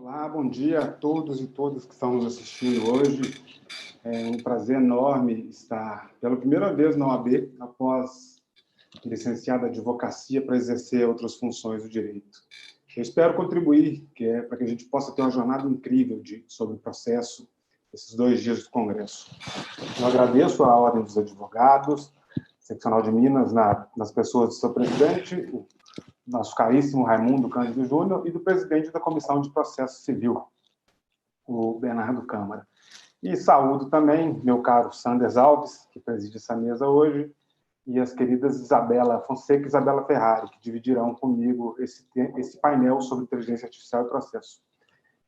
Olá, bom dia a todos e todas que estão nos assistindo hoje. É um prazer enorme estar pela primeira vez na OAB, após licenciado em advocacia para exercer outras funções do direito. Eu espero contribuir para que a gente possa ter uma jornada incrível sobre o processo, esses 2 dias do Congresso. Eu agradeço à Ordem dos Advogados, Seccional de Minas, nas pessoas do seu presidente, o nosso caríssimo Raimundo Cândido Júnior, e do presidente da Comissão de Processo Civil, o Bernardo Câmara. E saúdo também meu caro Sanders Alves, que preside essa mesa hoje, e as queridas Isabela Fonseca e Isabela Ferrari, que dividirão comigo esse painel sobre inteligência artificial e processo.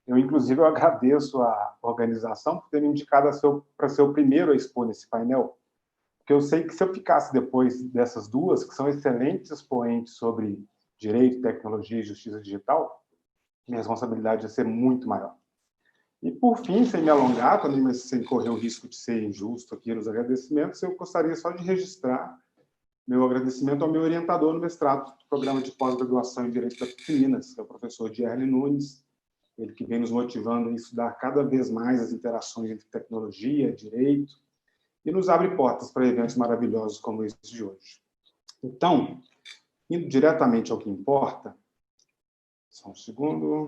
Inclusive, eu agradeço à organização por ter me indicado para ser o primeiro a expor nesse painel, porque eu sei que se eu ficasse depois dessas duas, que são excelentes expoentes sobre direito, tecnologia e justiça digital, minha responsabilidade ia ser muito maior. E, por fim, sem me alongar, também, mas sem correr o risco de ser injusto aqui nos agradecimentos, eu gostaria só de registrar meu agradecimento ao meu orientador no mestrado do Programa de Pós-Graduação em Direito da PUC Minas, que é o professor Dierle Nunes, ele que vem nos motivando a estudar cada vez mais as interações entre tecnologia, direito, e nos abre portas para eventos maravilhosos como esse de hoje. Então, indo diretamente ao que importa, só um segundo.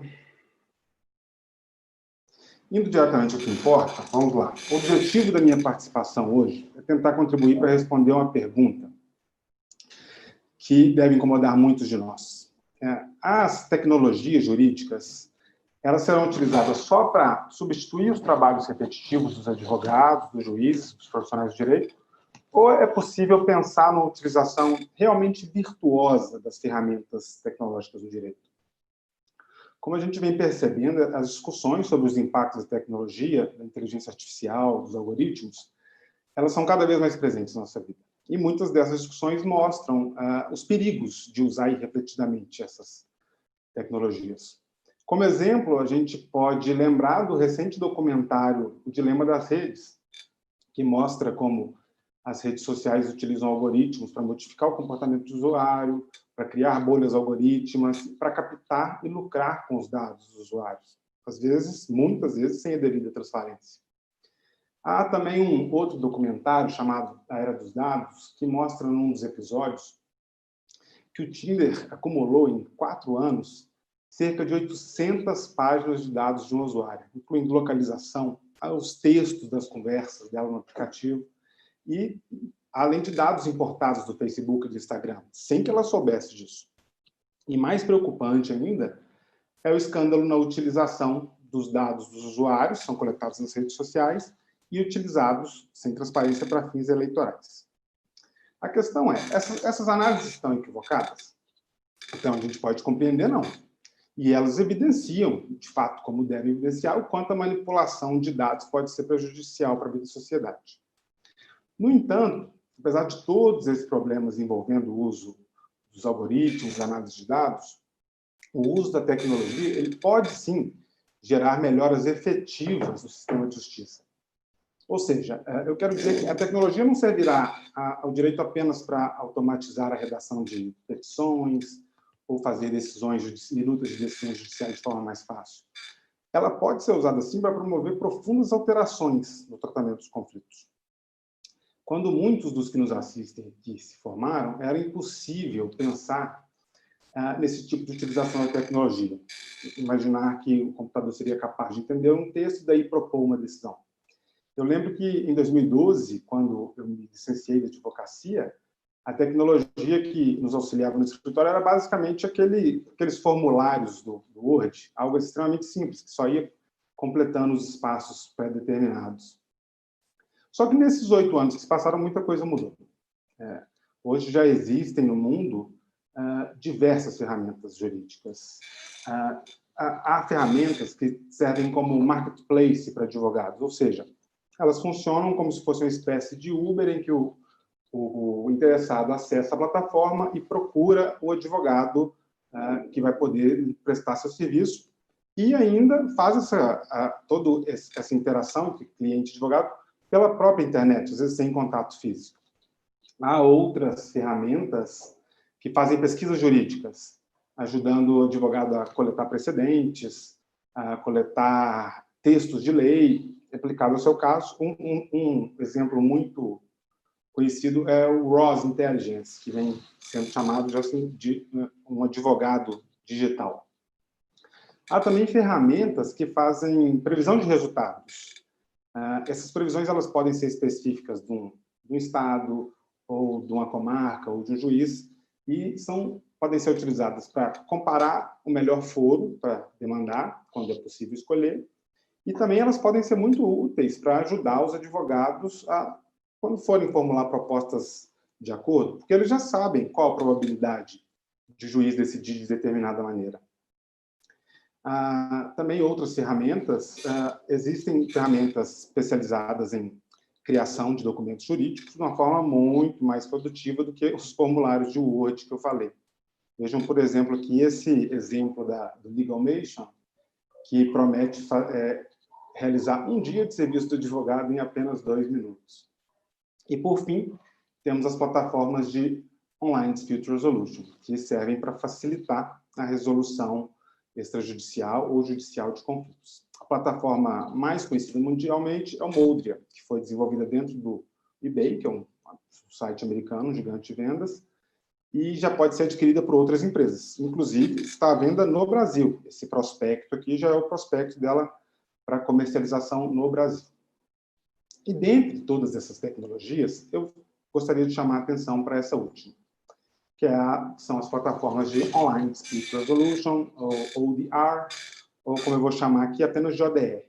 Indo diretamente ao que importa, vamos lá. O objetivo da minha participação hoje é tentar contribuir para responder uma pergunta que deve incomodar muitos de nós. As tecnologias jurídicas, elas serão utilizadas só para substituir os trabalhos repetitivos dos advogados, dos juízes, dos profissionais de direito, ou é possível pensar numa utilização realmente virtuosa das ferramentas tecnológicas do direito? Como a gente vem percebendo, as discussões sobre os impactos da tecnologia, da inteligência artificial, dos algoritmos, elas são cada vez mais presentes na nossa vida. E muitas dessas discussões mostram os perigos de usar irrefletidamente essas tecnologias. Como exemplo, a gente pode lembrar do recente documentário O Dilema das Redes, que mostra como as redes sociais utilizam algoritmos para modificar o comportamento do usuário, para criar bolhas algorítmicas, para captar e lucrar com os dados dos usuários. Às vezes, muitas vezes, sem a devida transparência. Há também um outro documentário chamado A Era dos Dados, que mostra num dos episódios que o Tinder acumulou em 4 anos cerca de 800 páginas de dados de um usuário, incluindo localização, os textos das conversas dela no aplicativo, e além de dados importados do Facebook e do Instagram, sem que ela soubesse disso. E mais preocupante ainda é o escândalo na utilização dos dados dos usuários, que são coletados nas redes sociais, e utilizados sem transparência para fins eleitorais. A questão é, essas análises estão equivocadas? Então, a gente pode compreender, não. E elas evidenciam, de fato, como devem evidenciar, o quanto a manipulação de dados pode ser prejudicial para a vida da sociedade. No entanto, apesar de todos esses problemas envolvendo o uso dos algoritmos, análise de dados, o uso da tecnologia ele pode, sim, gerar melhoras efetivas no sistema de justiça. Ou seja, eu quero dizer que a tecnologia não servirá ao direito apenas para automatizar a redação de petições ou fazer minutas de decisões judiciais de forma mais fácil. Ela pode ser usada, sim, para promover profundas alterações no tratamento dos conflitos. Quando muitos dos que nos assistem aqui se formaram, era impossível pensar nesse tipo de utilização da tecnologia. Imaginar que o computador seria capaz de entender um texto e daí propor uma decisão. Eu lembro que, em 2012, quando eu me licenciei de advocacia, a tecnologia que nos auxiliava no escritório era basicamente aqueles formulários do Word, algo extremamente simples, que só ia completando os espaços pré-determinados. Só que nesses 8 anos que se passaram, muita coisa mudou. Hoje já existem no mundo diversas ferramentas jurídicas. Há ferramentas que servem como marketplace para advogados, ou seja, elas funcionam como se fosse uma espécie de Uber em que o interessado acessa a plataforma e procura o advogado que vai poder prestar seu serviço e ainda faz toda essa interação entre cliente e advogado pela própria internet, às vezes sem contato físico. Há outras ferramentas que fazem pesquisas jurídicas, ajudando o advogado a coletar precedentes, coletar textos de lei aplicado ao seu caso. Um exemplo muito conhecido é o ROS Intelligence, que vem sendo chamado já assim, de um advogado digital. Há também ferramentas que fazem previsão de resultados. Essas previsões elas podem ser específicas de um estado, ou de uma comarca, ou de um juiz, e podem ser utilizadas para comparar o melhor foro para demandar, quando é possível escolher, e também elas podem ser muito úteis para ajudar os advogados quando forem formular propostas de acordo, porque eles já sabem qual a probabilidade de o juiz decidir de determinada maneira. Também outras ferramentas, existem ferramentas especializadas em criação de documentos jurídicos de uma forma muito mais produtiva do que os formulários de Word que eu falei. Vejam, por exemplo, aqui esse exemplo do Legalmation, que promete realizar um dia de serviço do advogado em apenas 2 minutos. E, por fim, temos as plataformas de Online Dispute Resolution, que servem para facilitar a resolução extrajudicial ou judicial de conflitos. A plataforma mais conhecida mundialmente é o Moldria, que foi desenvolvida dentro do eBay, que é um site americano, um gigante de vendas, e já pode ser adquirida por outras empresas. Inclusive, está à venda no Brasil. Esse prospecto aqui já é o prospecto dela para comercialização no Brasil. E dentre todas essas tecnologias, eu gostaria de chamar a atenção para essa última, que são as plataformas de Online Dispute Resolution, ou ODR, ou como eu vou chamar aqui, apenas de ODR.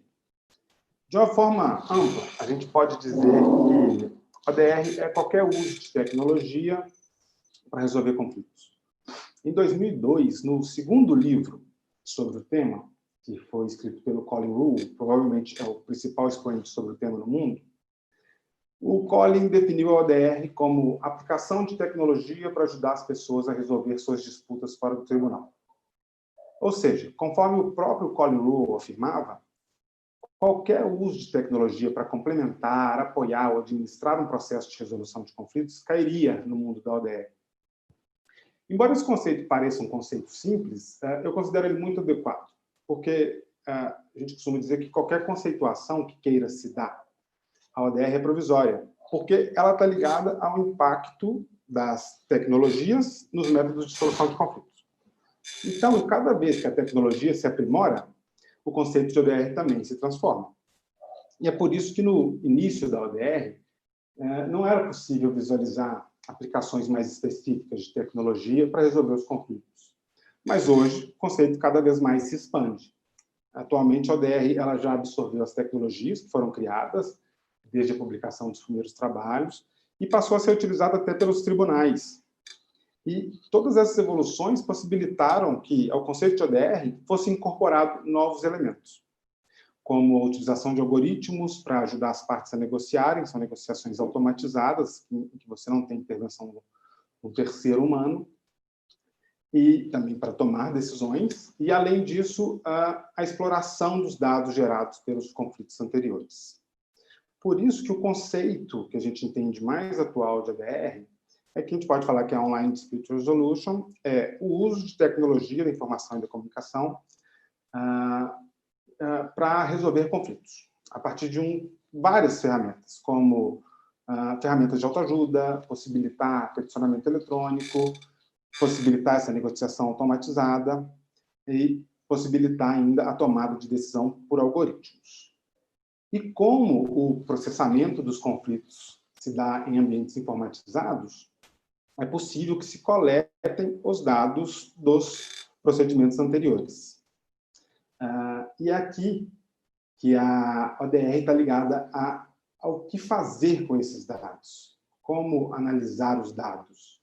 De uma forma ampla, a gente pode dizer que ODR é qualquer uso de tecnologia para resolver conflitos. Em 2002, no segundo livro sobre o tema, que foi escrito pelo Colin Rule, provavelmente é o principal expoente sobre o tema no mundo, o Colin definiu a ODR como aplicação de tecnologia para ajudar as pessoas a resolver suas disputas fora do tribunal. Ou seja, conforme o próprio Colin Rule afirmava, qualquer uso de tecnologia para complementar, apoiar ou administrar um processo de resolução de conflitos cairia no mundo da ODR. Embora esse conceito pareça um conceito simples, eu considero ele muito adequado, porque a gente costuma dizer que qualquer conceituação que queira se dar à ODR é provisória, porque ela está ligada ao impacto das tecnologias nos métodos de solução de conflitos. Então, cada vez que a tecnologia se aprimora, o conceito de ODR também se transforma. E é por isso que no início da ODR não era possível visualizar aplicações mais específicas de tecnologia para resolver os conflitos. Mas hoje, o conceito cada vez mais se expande. Atualmente, a ODR ela já absorveu as tecnologias que foram criadas desde a publicação dos primeiros trabalhos e passou a ser utilizada até pelos tribunais. E todas essas evoluções possibilitaram que, ao conceito de ODR, fosse incorporado novos elementos, como a utilização de algoritmos para ajudar as partes a negociarem, são negociações automatizadas, em que você não tem intervenção do terceiro humano, e também para tomar decisões, e, além disso, a exploração dos dados gerados pelos conflitos anteriores. Por isso que o conceito que a gente entende mais atual de ODR é que a gente pode falar que a Online Dispute Resolution é o uso de tecnologia da informação e da comunicação para resolver conflitos, a partir de várias ferramentas, como ferramentas de autoajuda, possibilitar peticionamento eletrônico, possibilitar essa negociação automatizada e possibilitar ainda a tomada de decisão por algoritmos. E como o processamento dos conflitos se dá em ambientes informatizados, é possível que se coletem os dados dos procedimentos anteriores. E é aqui que a ODR está ligada ao que fazer com esses dados, como analisar os dados.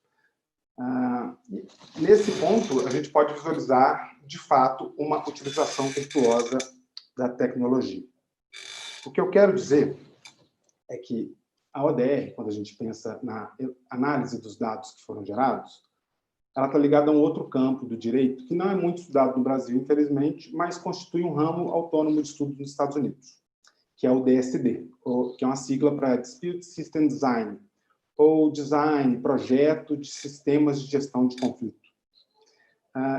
Nesse ponto, a gente pode visualizar, de fato, uma utilização virtuosa da tecnologia. O que eu quero dizer é que a ODR, quando a gente pensa na análise dos dados que foram gerados, ela está ligada a um outro campo do direito, que não é muito estudado no Brasil, infelizmente, mas constitui um ramo autônomo de estudo nos Estados Unidos, que é o DSD, que é uma sigla para Dispute System Design, ou Design, Projeto de Sistemas de Gestão de Conflito.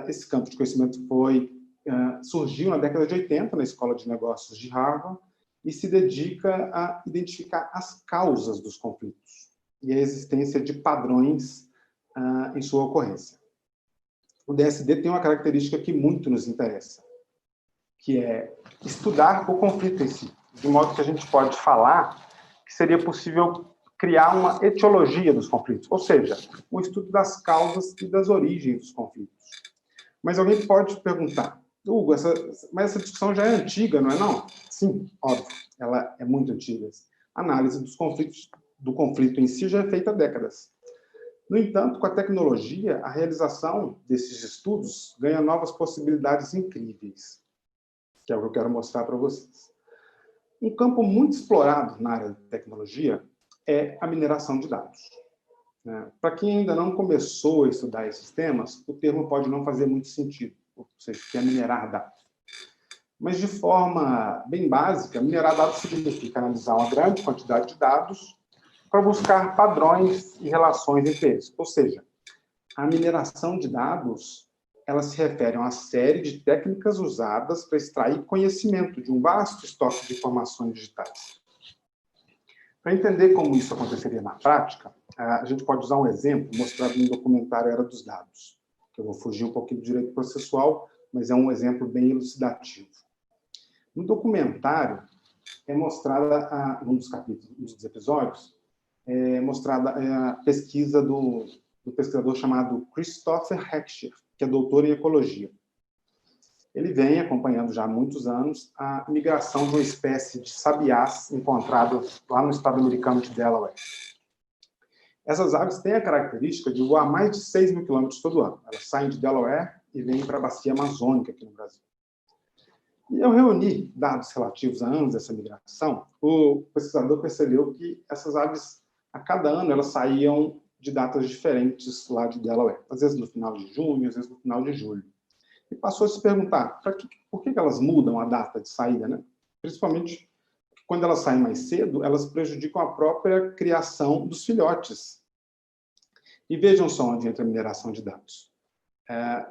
Esse campo de conhecimento foi surgiu na década de 80 na Escola de Negócios de Harvard e se dedica a identificar as causas dos conflitos e a existência de padrões em sua ocorrência. O DSD tem uma característica que muito nos interessa, que é estudar o conflito em si, de modo que a gente pode falar que seria possível criar uma etiologia dos conflitos, ou seja, o estudo das causas e das origens dos conflitos. Mas alguém pode perguntar, Hugo, mas essa discussão já é antiga, não é não? Sim, óbvio, ela é muito antiga. A análise dos conflitos, do conflito em si já é feita há décadas. No entanto, com a tecnologia, a realização desses estudos ganha novas possibilidades incríveis, que é o que eu quero mostrar para vocês. Um campo muito explorado na área de tecnologia é a mineração de dados. Para quem ainda não começou a estudar esses temas, o termo pode não fazer muito sentido, ou seja, que é minerar dados. Mas, de forma bem básica, minerar dados significa analisar uma grande quantidade de dados para buscar padrões e relações entre eles. Ou seja, a mineração de dados, ela se refere a uma série de técnicas usadas para extrair conhecimento de um vasto estoque de informações digitais. Para entender como isso aconteceria na prática, a gente pode usar um exemplo mostrado no documentário Era dos Dados, que eu vou fugir um pouquinho do direito processual, mas é um exemplo bem elucidativo. No documentário, é mostrada, num dos capítulos, dos episódios, é mostrada a pesquisa do pesquisador chamado Christopher Heckscher, que é doutor em ecologia. Ele vem acompanhando já há muitos anos a migração de uma espécie de sabiás encontradas lá no estado americano de Delaware. Essas aves têm a característica de voar mais de 6 mil quilômetros todo ano. Elas saem de Delaware e vêm para a bacia amazônica aqui no Brasil. E eu reuni dados relativos a anos dessa migração. O pesquisador percebeu que essas aves, a cada ano, elas saíam de datas diferentes lá de Delaware. Às vezes no final de junho, às vezes no final de julho. E passou a se perguntar por que elas mudam a data de saída, né? Principalmente quando elas saem mais cedo, elas prejudicam a própria criação dos filhotes. E vejam só onde entra a mineração de dados.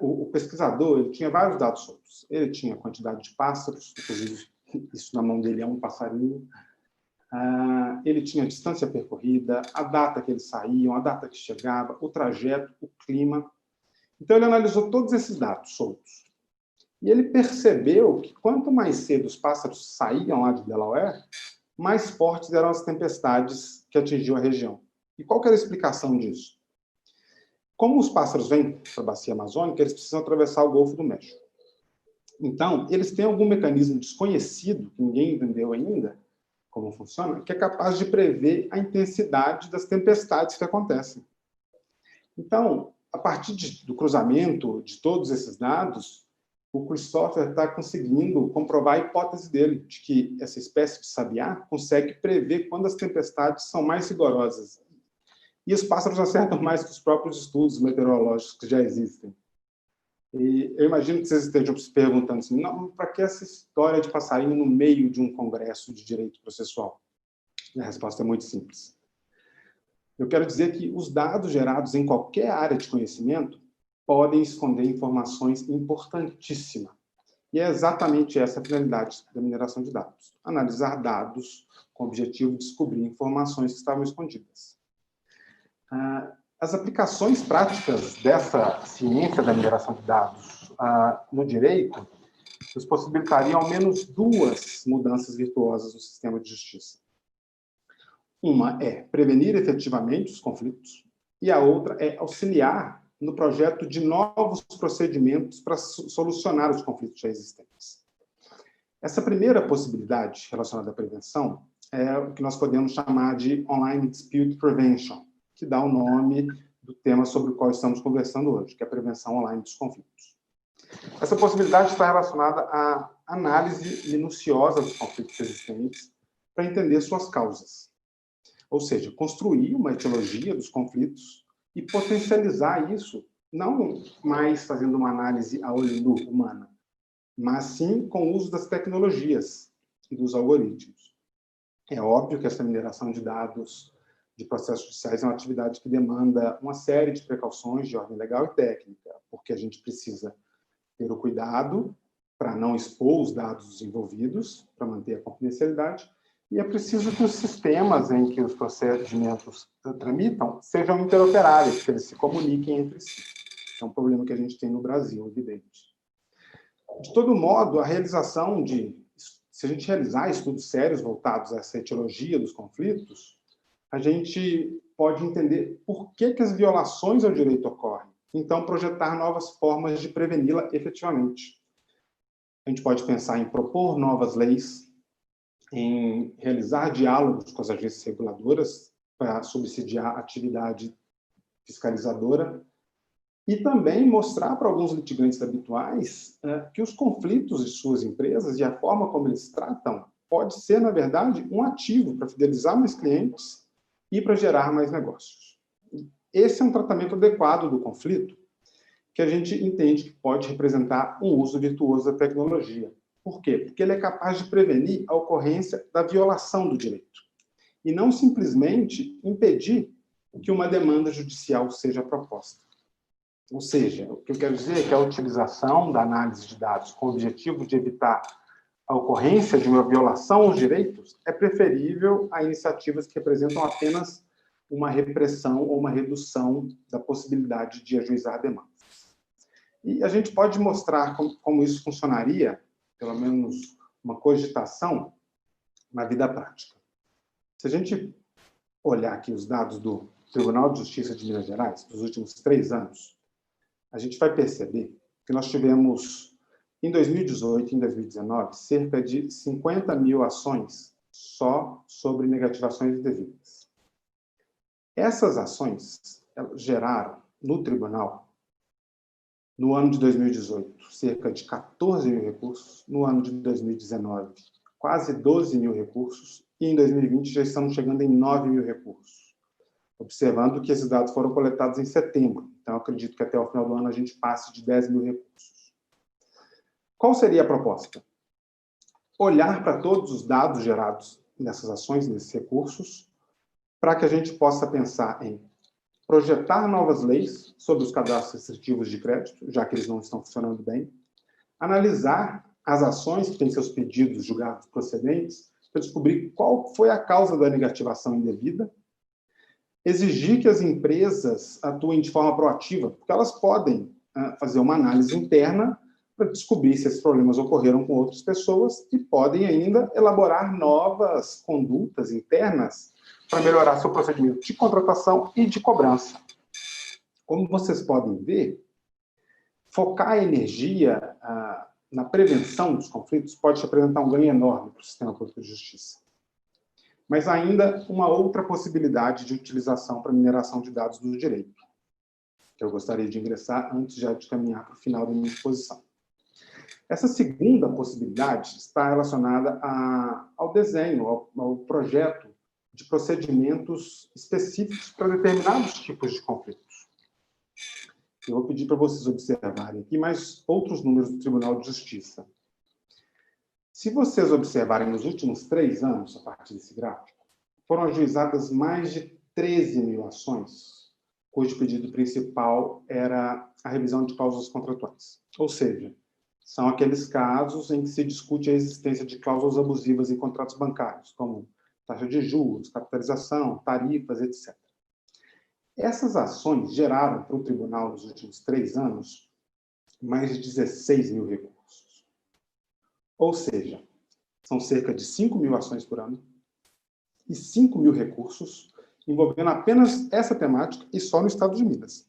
O pesquisador ele tinha vários dados soltos. Ele tinha a quantidade de pássaros, inclusive isso na mão dele é um passarinho. Ele tinha a distância percorrida, a data que eles saíam, a data que chegava, o trajeto, o clima. Então, ele analisou todos esses dados soltos. E ele percebeu que quanto mais cedo os pássaros saíam lá de Delaware, mais fortes eram as tempestades que atingiam a região. E qual que era a explicação disso? Como os pássaros vêm para a bacia amazônica, eles precisam atravessar o Golfo do México. Então, eles têm algum mecanismo desconhecido, que ninguém entendeu ainda como funciona, que é capaz de prever a intensidade das tempestades que acontecem. Então, a partir do cruzamento de todos esses dados, o Christopher está conseguindo comprovar a hipótese dele, de que essa espécie de sabiá consegue prever quando as tempestades são mais rigorosas. E os pássaros acertam mais que os próprios estudos meteorológicos que já existem. E eu imagino que vocês estejam se perguntando assim, para que essa história de passarinho no meio de um congresso de direito processual? E a resposta é muito simples. Eu quero dizer que os dados gerados em qualquer área de conhecimento podem esconder informações importantíssimas. E é exatamente essa a finalidade da mineração de dados. Analisar dados com o objetivo de descobrir informações que estavam escondidas. As aplicações práticas dessa ciência da mineração de dados no direito nos possibilitariam ao menos duas mudanças virtuosas no sistema de justiça. Uma é prevenir efetivamente os conflitos e a outra é auxiliar no projeto de novos procedimentos para solucionar os conflitos já existentes. Essa primeira possibilidade relacionada à prevenção é o que nós podemos chamar de Online Dispute Prevention, que dá o nome do tema sobre o qual estamos conversando hoje, que é a prevenção online dos conflitos. Essa possibilidade está relacionada à análise minuciosa dos conflitos existentes para entender suas causas. Ou seja, construir uma etiologia dos conflitos e potencializar isso, não mais fazendo uma análise a olho nu humana, mas sim com o uso das tecnologias e dos algoritmos. É óbvio que essa mineração de dados de processos judiciais é uma atividade que demanda uma série de precauções de ordem legal e técnica, porque a gente precisa ter o cuidado para não expor os dados dos envolvidos, para manter a confidencialidade, e é preciso que os sistemas em que os procedimentos tramitam sejam interoperáveis, que eles se comuniquem entre si. É um problema que a gente tem no Brasil, evidente. De todo modo, a realização se a gente realizar estudos sérios voltados a essa etiologia dos conflitos, a gente pode entender por que as violações ao direito ocorrem. Então, projetar novas formas de preveni-la efetivamente. A gente pode pensar em propor novas leis, em realizar diálogos com as agências reguladoras para subsidiar a atividade fiscalizadora e também mostrar para alguns litigantes habituais que os conflitos de suas empresas e a forma como eles tratam pode ser, na verdade, um ativo para fidelizar mais clientes e para gerar mais negócios. Esse é um tratamento adequado do conflito que a gente entende que pode representar um uso virtuoso da tecnologia. Por quê? Porque ele é capaz de prevenir a ocorrência da violação do direito e não simplesmente impedir que uma demanda judicial seja proposta. Ou seja, o que eu quero dizer é que a utilização da análise de dados com o objetivo de evitar a ocorrência de uma violação aos direitos é preferível a iniciativas que representam apenas uma repressão ou uma redução da possibilidade de ajuizar demandas. E a gente pode mostrar como isso funcionaria, pelo menos uma cogitação, na vida prática. Se a gente olhar aqui os dados do Tribunal de Justiça de Minas Gerais, dos últimos 3 anos, a gente vai perceber que nós tivemos, em 2018 e em 2019, cerca de 50 mil ações só sobre negativações indevidas. Essas ações geraram, no tribunal, no ano de 2018, cerca de 14 mil recursos, no ano de 2019, quase 12 mil recursos, e em 2020 já estamos chegando em 9 mil recursos, observando que esses dados foram coletados em setembro. Então, acredito que até o final do ano a gente passe de 10 mil recursos. Qual seria a proposta? Olhar para todos os dados gerados nessas ações, nesses recursos, para que a gente possa pensar em projetar novas leis sobre os cadastros restritivos de crédito, já que eles não estão funcionando bem, analisar as ações que têm seus pedidos julgados procedentes, para descobrir qual foi a causa da negativação indevida, exigir que as empresas atuem de forma proativa, porque elas podem fazer uma análise interna para descobrir se esses problemas ocorreram com outras pessoas e podem ainda elaborar novas condutas internas para melhorar seu procedimento de contratação e de cobrança. Como vocês podem ver, focar a energia na prevenção dos conflitos pode representar um ganho enorme para o sistema público de justiça. Mas ainda uma outra possibilidade de utilização para mineração de dados do direito, que eu gostaria de ingressar antes já de caminhar para o final da minha exposição. Essa segunda possibilidade está relacionada ao desenho, ao projeto de procedimentos específicos para determinados tipos de conflitos. Eu vou pedir para vocês observarem aqui mais outros números do Tribunal de Justiça. Se vocês observarem nos últimos 3 anos, a partir desse gráfico, foram ajuizadas mais de 13 mil ações, cujo pedido principal era a revisão de cláusulas contratuais. Ou seja, são aqueles casos em que se discute a existência de cláusulas abusivas em contratos bancários, como taxa de juros, capitalização, tarifas, etc. Essas ações geraram para o tribunal nos últimos 3 anos mais de 16 mil recursos. Ou seja, são cerca de 5 mil ações por ano e 5 mil recursos envolvendo apenas essa temática e só no estado de Minas.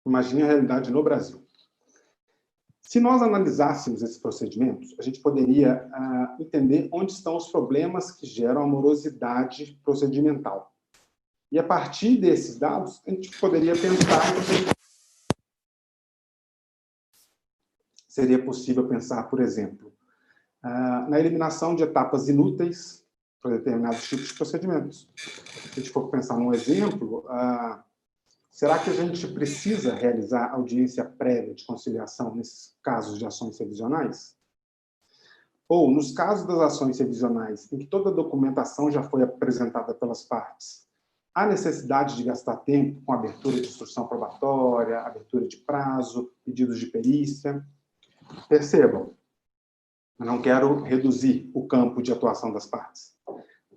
Imagine a realidade no Brasil. Se nós analisássemos esses procedimentos, a gente poderia entender onde estão os problemas que geram a morosidade procedimental. E a partir desses dados, a gente poderia pensar que seria possível pensar, por exemplo, na eliminação de etapas inúteis para determinados tipos de procedimentos. Se a gente for pensar num exemplo, será que a gente precisa realizar audiência prévia de conciliação nesses casos de ações revisionais? Ou, nos casos das ações revisionais, em que toda a documentação já foi apresentada pelas partes, há necessidade de gastar tempo com abertura de instrução probatória, abertura de prazo, pedidos de perícia? Percebam, Eu não quero reduzir o campo de atuação das partes.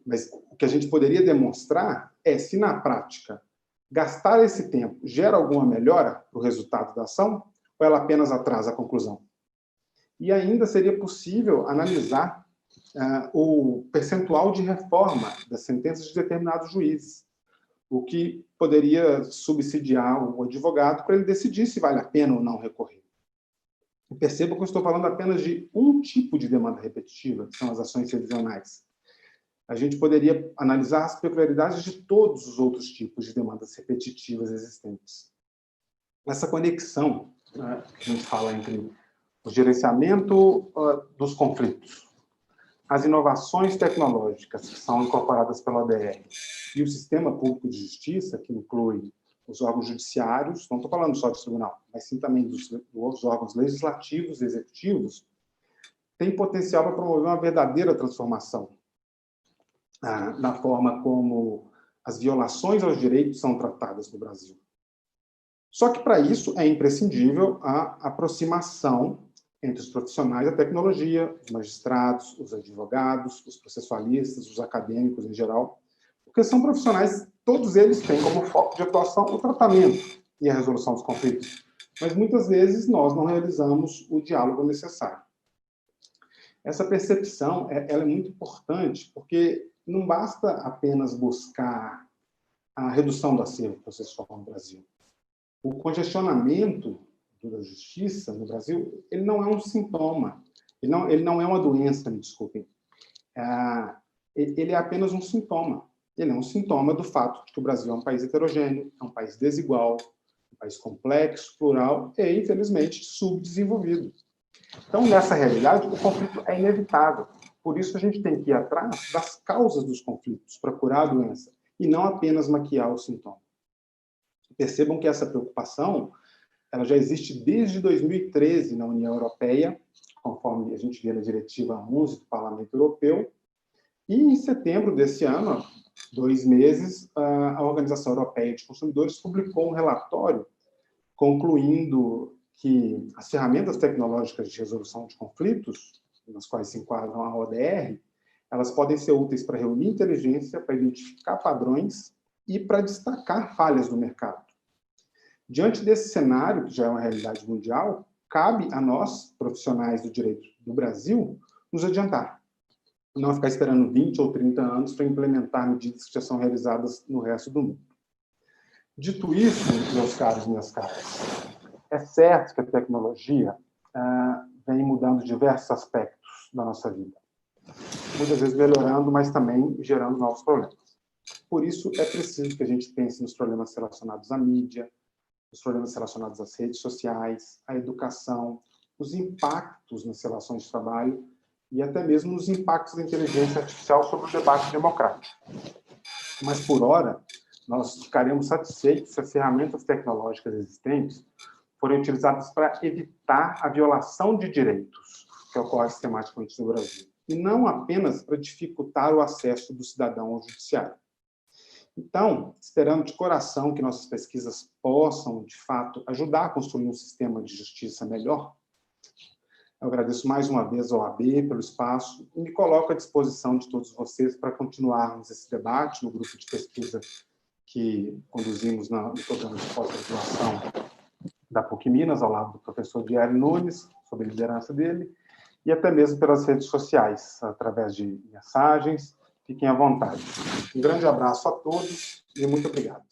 Mas o que a gente poderia demonstrar é se, na prática, gastar esse tempo gera alguma melhora para o resultado da ação, ou ela apenas atrasa a conclusão. E ainda seria possível analisar o percentual de reforma das sentenças de determinados juízes, o que poderia subsidiar o advogado para ele decidir se vale a pena ou não recorrer. E perceba que eu estou falando apenas de um tipo de demanda repetitiva, que são as ações revisionais. A gente poderia analisar as peculiaridades de todos os outros tipos de demandas repetitivas existentes. Essa conexão, né, que a gente fala entre o gerenciamento dos conflitos, as inovações tecnológicas que são incorporadas pela ODR e o sistema público de justiça, que inclui os órgãos judiciários, não estou falando só de tribunal, mas sim também dos órgãos legislativos e executivos, tem potencial para promover uma verdadeira transformação na forma como as violações aos direitos são tratadas no Brasil. Só que, para isso, é imprescindível a aproximação entre os profissionais da tecnologia, os magistrados, os advogados, os processualistas, os acadêmicos em geral, porque são profissionais, todos eles têm como foco de atuação o tratamento e a resolução dos conflitos, mas muitas vezes nós não realizamos o diálogo necessário. Essa percepção ela é muito importante, porque não basta apenas buscar a redução do acervo processual no Brasil. O congestionamento da justiça no Brasil, ele não é um sintoma, ele não é uma doença, me desculpem. Ele é apenas um sintoma. Ele é um sintoma do fato de que o Brasil é um país heterogêneo, é um país desigual, um país complexo, plural e, infelizmente, subdesenvolvido. Então, nessa realidade, o conflito é inevitável. Por isso, a gente tem que ir atrás das causas dos conflitos, para curar a doença, e não apenas maquiar o sintoma. Percebam que essa preocupação ela já existe desde 2013 na União Europeia, conforme a gente vê na Diretiva 11 do Parlamento Europeu, e em setembro desse ano, 2 meses, a Organização Europeia de Consumidores publicou um relatório concluindo que as ferramentas tecnológicas de resolução de conflitos, nas quais se enquadram a ODR, elas podem ser úteis para reunir inteligência, para identificar padrões e para destacar falhas do mercado. Diante desse cenário, que já é uma realidade mundial, cabe a nós, profissionais do direito do Brasil, nos adiantar. Não ficar esperando 20 ou 30 anos para implementar medidas que já são realizadas no resto do mundo. Dito isso, meus caros e minhas caras, é certo que a tecnologia vem mudando diversos aspectos da nossa vida. Muitas vezes melhorando, mas também gerando novos problemas. Por isso, é preciso que a gente pense nos problemas relacionados à mídia, os problemas relacionados às redes sociais, à educação, os impactos nas relações de trabalho e até mesmo os impactos da inteligência artificial sobre o debate democrático. Mas, por hora, nós ficaremos satisfeitos se as ferramentas tecnológicas existentes forem utilizadas para evitar a violação de direitos que ocorre sistematicamente no Brasil, e não apenas para dificultar o acesso do cidadão ao judiciário. Então, esperando de coração que nossas pesquisas possam, de fato, ajudar a construir um sistema de justiça melhor, eu agradeço mais uma vez ao AB pelo espaço e me coloco à disposição de todos vocês para continuarmos esse debate no grupo de pesquisa que conduzimos no programa de pós-graduação da PUC Minas, ao lado do professor Diário Nunes, sob a liderança dele, e até mesmo pelas redes sociais, através de mensagens. Fiquem à vontade. Um grande abraço a todos e muito obrigado.